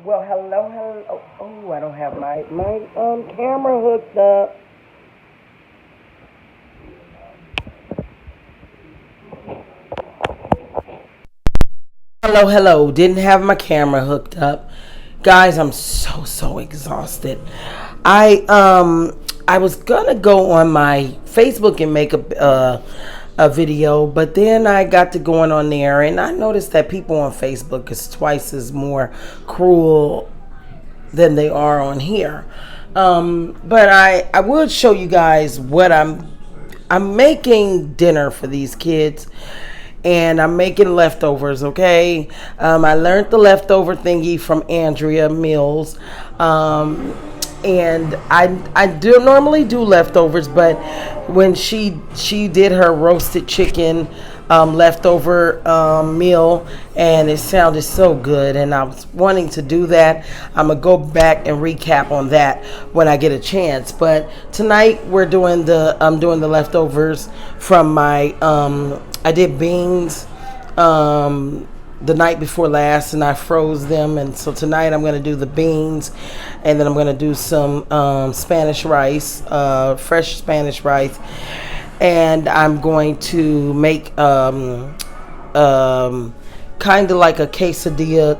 Well, hello, hello. I don't have my camera hooked up. Hello, hello. Didn't have my camera hooked up, guys. I'm so exhausted. I was gonna go on my Facebook and make a video, but then I got to going on there and I noticed that people on Facebook is twice as more cruel than they are on here. But I would show you guys what I'm making dinner for these kids, and I'm making leftovers. Okay, I learned the leftover thingy from Andrea Mills. And I do normally do leftovers, but when she did her roasted chicken leftover meal, and it sounded so good, and I was wanting to do that. I'm gonna go back and recap on that when I get a chance. But tonight I'm doing the leftovers from my I did beans the night before last, and I froze them, and so tonight I'm going to do the beans, and then I'm going to do some Spanish rice, fresh Spanish rice, and I'm going to make kind of like a quesadilla.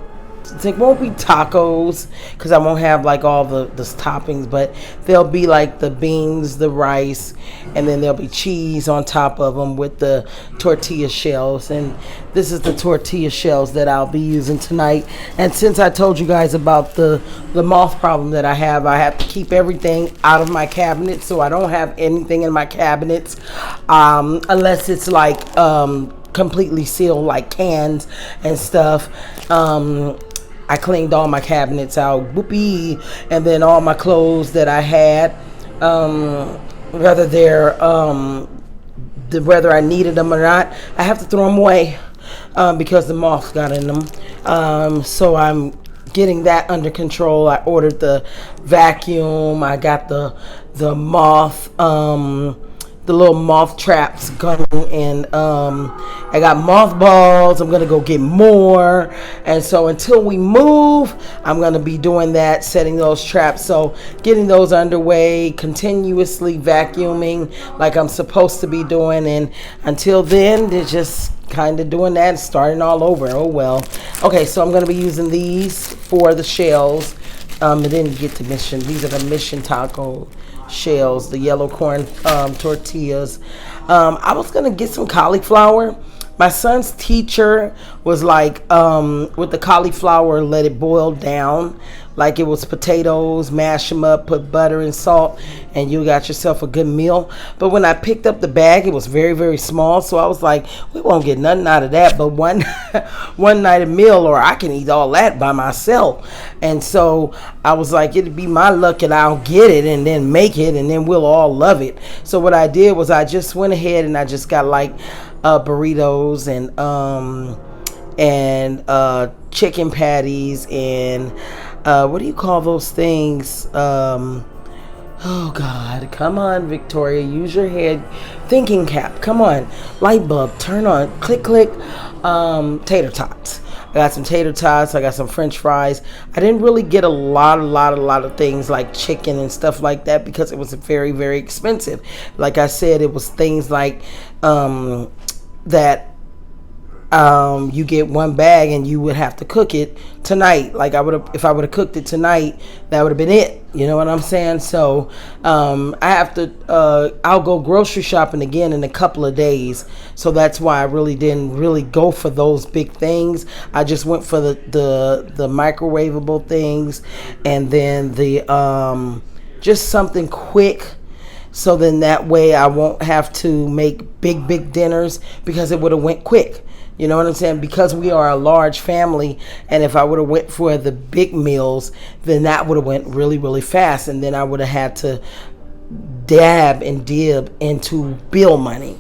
It won't be tacos because I won't have like all the toppings, but there'll be like the beans, the rice, and then there'll be cheese on top of them with the tortilla shells. And this is the tortilla shells that I'll be using tonight. And since I told you guys about the moth problem that I have to keep everything out of my cabinet, so I don't have anything in my cabinets unless it's like completely sealed, like cans and stuff. I cleaned all my cabinets out, whoopee, and then all my clothes that I had, whether whether I needed them or not, I have to throw them away because the moths got in them. So I'm getting that under control. I ordered the vacuum. I got the moth. The little moth traps going, and I got mothballs. I'm gonna go get more, and so until we move, I'm gonna be doing that, setting those traps. So getting those underway, continuously vacuuming like I'm supposed to be doing, and until then, they're just kind of doing that and starting all over. Oh well. Okay, so I'm gonna be using these for the shells. It didn't get to Mission. These are the Mission Taco shells, the yellow corn tortillas. I was gonna get some cauliflower. My son's teacher was like, with the cauliflower, let it boil down like it was potatoes, mash them up, put butter and salt, and you got yourself a good meal. But when I picked up the bag, it was very small, so I was like, we won't get nothing out of that but one one night a meal, or I can eat all that by myself. And so I was like, it'd be my luck and I'll get it and then make it, and then we'll all love it. So what I did was I just went ahead and I just got like burritos and chicken patties and what do you call those things? Oh God, come on, Victoria, use your head thinking cap. Come on, light bulb, turn on, click. Tater tots. I got some tater tots. I got some French fries. I didn't really get a lot of things like chicken and stuff like that because it was very expensive. Like I said, it was things like that. You get one bag and you would have to cook it tonight. Like if I would have cooked it tonight, that would have been it. You know what I'm saying? So I have to. I'll go grocery shopping again in a couple of days. So that's why I really didn't really go for those big things. I just went for the microwavable things, and then the just something quick. So then that way I won't have to make big dinners because it would have went quick. You know what I'm saying? Because we are a large family, and if I would have went for the big meals, then that would have went really fast, and then I would have had to dab and dib into bill money,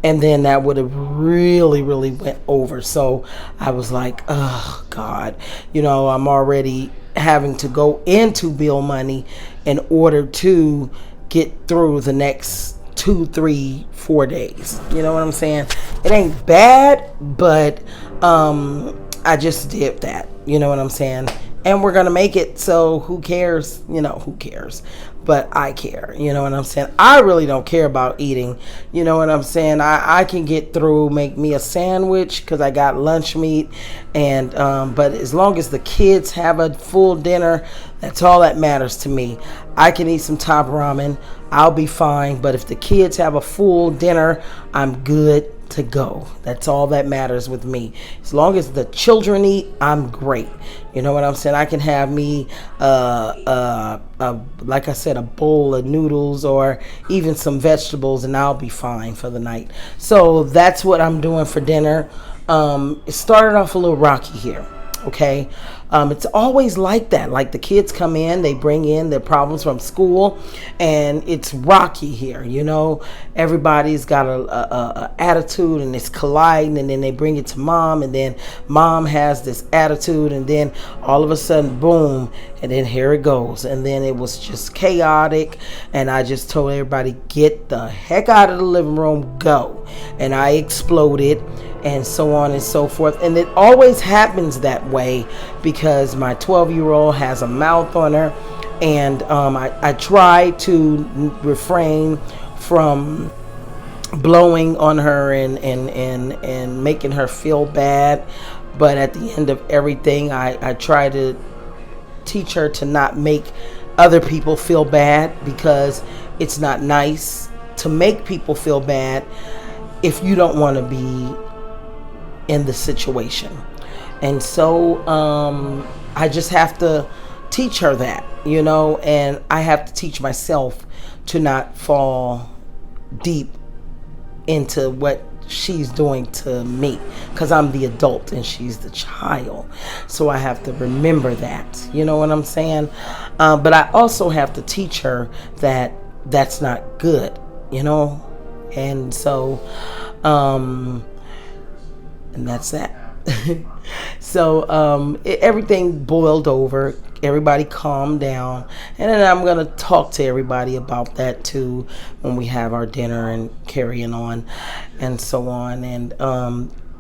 and then that would have really went over. So I was like, oh God, I'm already having to go into bill money in order to get through the next 2, 3, 4 days. You know what I'm saying? It ain't bad, but I just did that. You know what I'm saying? and we're gonna make it. So who cares? Who cares? But I care. You know what I'm saying? I really don't care about eating. You know what I'm saying? I can get through, make me a sandwich because I got lunch meat, and but as long as the kids have a full dinner, that's all that matters to me. I can eat some top ramen. I'll be fine. But if the kids have a full dinner, I'm good to go. That's all that matters with me. As long as the children eat, I'm great. You know what I'm saying? I can have me like I said, a bowl of noodles or even some vegetables, and I'll be fine for the night. So that's what I'm doing for dinner. It started off a little rocky here. Okay. It's always like that. Like the kids come in, they bring in their problems from school, and it's rocky here. Everybody's got a attitude, and it's colliding, and then they bring it to mom, and then mom has this attitude, and then all of a sudden, boom, and then here it goes. And then it was just chaotic, and I just told everybody, get the heck out of the living room, go. And I exploded, and so on and so forth. And it always happens that way because my 12-year-old has a mouth on her, and I try to refrain from blowing on her and making her feel bad. But at the end of everything, I try to teach her to not make other people feel bad, because it's not nice to make people feel bad if you don't want to be in the situation. And so I just have to teach her that, and I have to teach myself to not fall deep into what she's doing to me, because I'm the adult and she's the child. So I have to remember that, you know what I'm saying? But I also have to teach her that that's not good, and so and that's that. So everything boiled over. Everybody calmed down, and then I'm gonna talk to everybody about that too when we have our dinner and carrying on and so on. And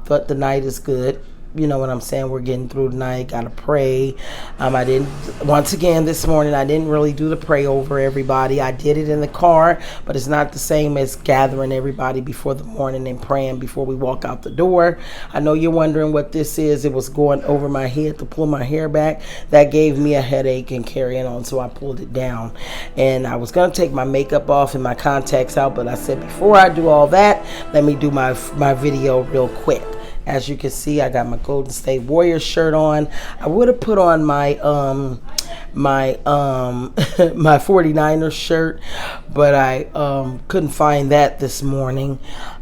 but the night is good. You know what I'm saying? We're getting through the night. Gotta pray. I didn't. Once again, this morning I didn't really do the pray over everybody. I did it in the car, but it's not the same as gathering everybody before the morning and praying before we walk out the door. I know you're wondering what this is. It was going over my head to pull my hair back. That gave me a headache and carrying on, so I pulled it down. And I was gonna take my makeup off and my contacts out, but I said before I do all that, let me do my video real quick. As you can see, I got my Golden State Warriors shirt on. I would have put on my my 49ers shirt, but I couldn't find that this morning.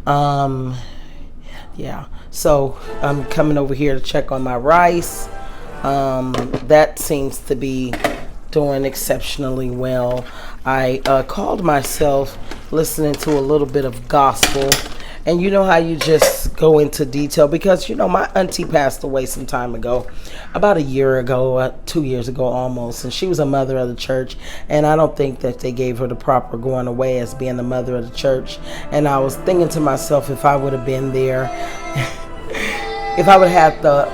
Yeah, so I'm coming over here to check on my rice. That seems to be doing exceptionally well. I called myself listening to a little bit of gospel. And you know how you just go into detail, because my auntie passed away some time ago, about a year ago, 2 years ago almost, and she was a mother of the church, and I don't think that they gave her the proper going away as being the mother of the church. And I was thinking to myself, if I would have been there, if I would have had the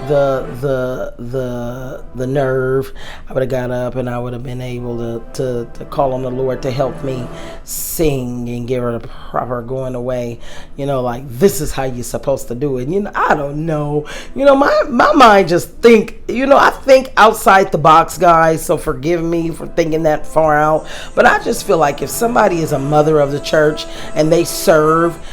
nerve, I would have got up and I would have been able to call on the Lord to help me sing and give her the proper going away. Like, this is how you're supposed to do it. I don't know. My mind just think. I think outside the box, guys. So forgive me for thinking that far out. But I just feel like if somebody is a mother of the church and they serve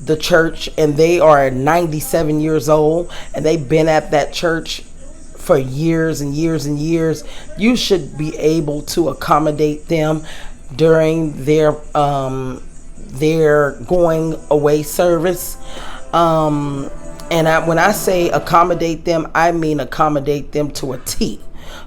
the church and they are 97 years old and they've been at that church for years and years and years, you should be able to accommodate them during their going away service. And when I say accommodate them, I mean accommodate them to a T.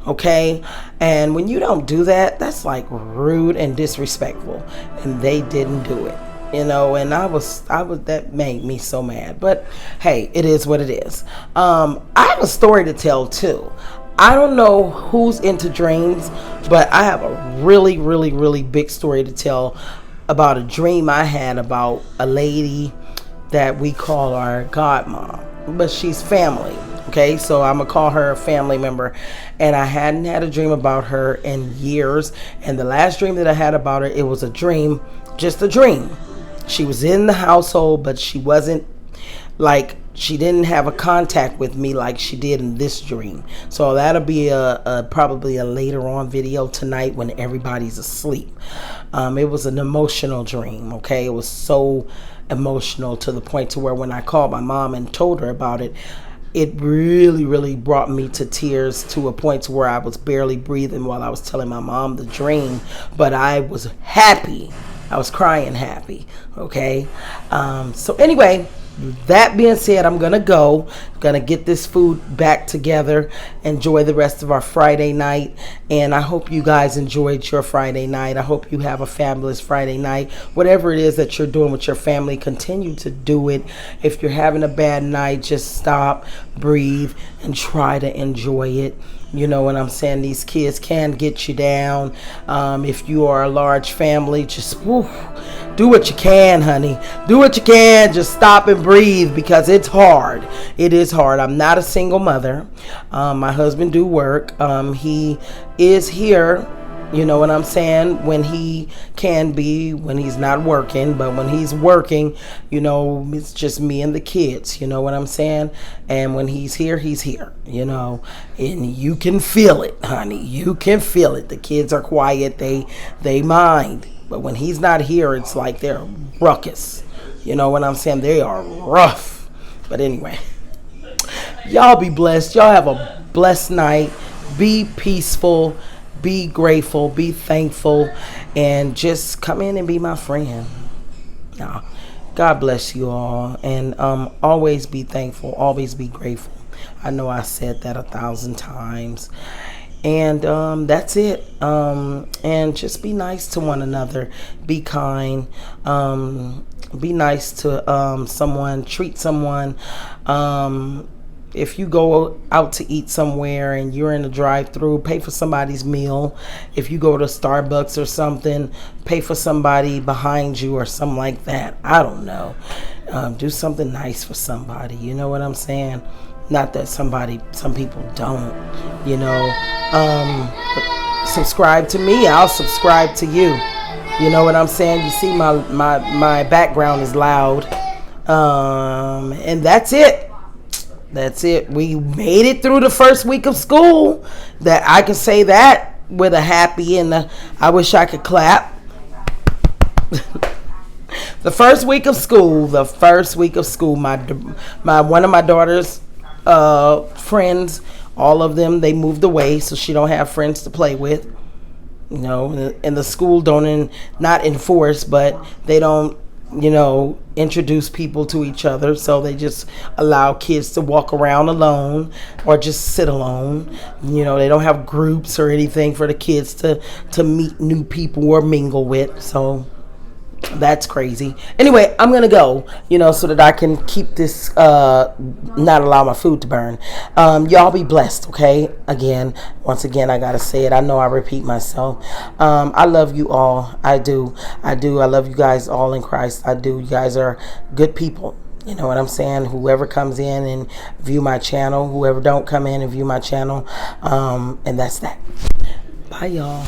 Okay? And when you don't do that, that's like rude and disrespectful, and they didn't do it. And I was that made me so mad. But hey, it is what it is. I have a story to tell too. I don't know who's into dreams, but I have a really, really, really big story to tell about a dream I had about a lady that we call our godmom, but she's family. Okay, so I'm gonna call her a family member. And I hadn't had a dream about her in years. And the last dream that I had about her, it was a dream, just a dream. She was in the household, but she wasn't like, she didn't have a contact with me like she did in this dream. So that'll be a probably a later on video tonight when everybody's asleep. It was an emotional dream. Okay, it was so emotional to the point to where when I called my mom and told her about it, it really brought me to tears, to a point to where I was barely breathing while I was telling my mom the dream. But I was happy. I was crying happy. Okay, so anyway, that being said, I'm gonna get this food back together, enjoy the rest of our Friday night, and I hope you guys enjoyed your Friday night. I hope you have a fabulous Friday night. Whatever it is that you're doing with your family, continue to do it. If you're having a bad night, just stop, breathe, and try to enjoy it. You know what I'm saying? These kids can get you down. If you are a large family, just do what you can, honey. Do what you can. Just stop and breathe, because it's hard. It is hard. I'm not a single mother. My husband do work. He is here, you know what I'm saying, when he can be, when he's not working. But when he's working, you know, it's just me and the kids, you know what I'm saying? And when he's here, you know, and you can feel it, honey. You can feel it. The kids are quiet. They mind. But when he's not here, it's like they're ruckus. You know what I'm saying? They are rough. But anyway, y'all be blessed. Y'all have a blessed night. Be peaceful. Be grateful. Be thankful. And just come in and be my friend. Now, God bless you all. And always be thankful. Always be grateful. I know I said that 1,000 times. And that's it. And just be nice to one another. Be kind. Be nice to someone. Treat someone. If you go out to eat somewhere and you're in a drive-through, pay for somebody's meal. If you go to Starbucks or something, pay for somebody behind you or something like that. I don't know. Do something nice for somebody. You know what I'm saying? Not that some people don't, you know. Subscribe to me, I'll subscribe to you. You know what I'm saying? You see my background is loud. And that's it. That's it. We made it through the first week of school. That I can say that with a happy and I wish I could clap. The first week of school. My one of my daughter's friends, all of them, they moved away, so she don't have friends to play with. You know, and the school not enforce, but they don't, you know, introduce people to each other. So they just allow kids to walk around alone or just sit alone. You know, they don't have groups or anything for the kids to meet new people or mingle with. So that's crazy. Anyway, I'm gonna go, you know, so that I can keep this, not allow my food to burn. Y'all be blessed, okay? Once again, I gotta say it. I know I repeat myself. I love you all. I do. I love you guys all in Christ. I do. You guys are good people. You know what I'm saying? Whoever comes in and view my channel, whoever don't come in and view my channel, and that's that. Bye, y'all.